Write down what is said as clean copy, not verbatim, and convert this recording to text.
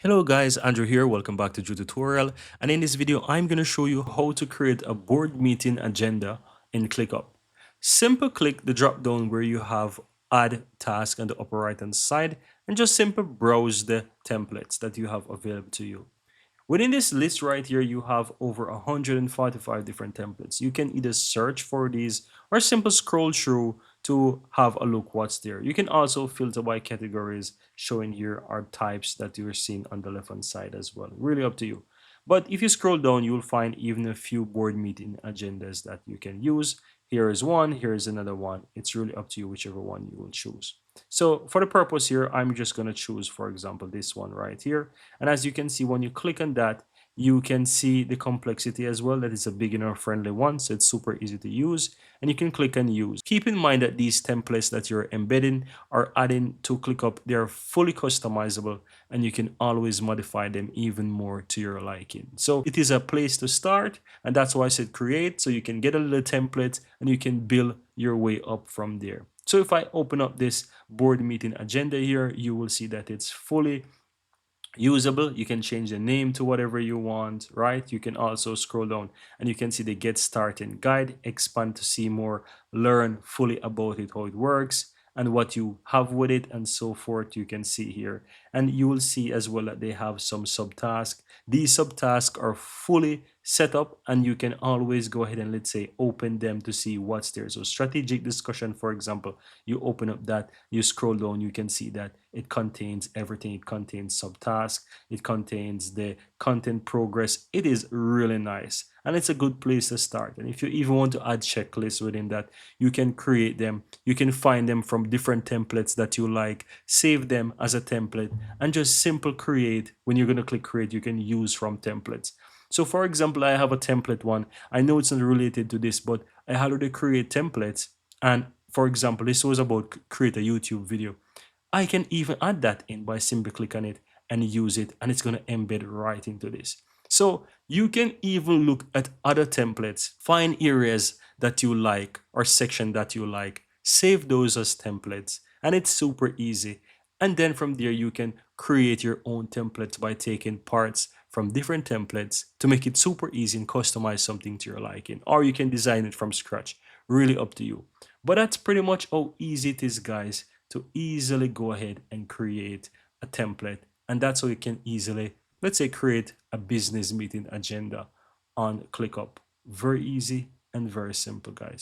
Hello guys, Andrew here. Welcome back to Drew Tutorial. And in this video, I'm going to show you how to create a board meeting agenda in ClickUp. Simple click the drop down where you have add task on the upper right hand side and just simple browse the templates that you have available to you. Within this list right here, you have over 145 different templates. You can either search for these or simple scroll through to have a look what's there. You can also filter by categories. Showing here are types that you're seeing on the left hand side as well. Really up to you. But if you scroll down, you'll find even a few board meeting agendas that you can use. Here is one, here is another one. It's really up to you whichever one you will choose. So for the purpose here, I'm just going to choose, for example, this one right here. And as you can see, when you click on that, you can see the complexity as well. That is a beginner friendly one, so it's super easy to use. And you can click on use. Keep in mind that these templates that you're embedding or adding to ClickUp, they're fully customizable and you can always modify them even more to your liking. So it is a place to start, and that's why I said create, so you can get a little template and you can build your way up from there. So if I open up this board meeting agenda here, you will see that it's fully usable. You can change the name to whatever you want, right? You can also scroll down and you can see the get started guide, expand to see more, learn fully about it, how it works and what you have with it and so forth. You can see here, and you will see as well that they have some subtasks. These subtasks are fully set up and you can always go ahead and, let's say, open them to see what's there. So strategic discussion, for example, you open up that, you scroll down, you can see that it contains everything. It contains subtasks, it contains the content progress. It is really nice and it's a good place to start. And if you even want to add checklists within that, you can create them. You can find them from different templates that you like, save them as a template and just simple create. When you're going to click create, you can use from templates. So for example, I have a template one. I know it's not related to this, but I already create templates. And for example, this was about create a YouTube video. I can even add that in by simply click on it and use it, and it's going to embed right into this. So you can even look at other templates, find areas that you like or section that you like, save those as templates, and it's super easy. And then from there, you can create your own templates by taking parts from different templates to make it super easy and customize something to your liking, or you can design it from scratch. Really up to you. But that's pretty much how easy it is, guys, to easily go ahead and create a template. And that's how you can easily, let's say, create a business meeting agenda on ClickUp. Very easy and very simple, guys.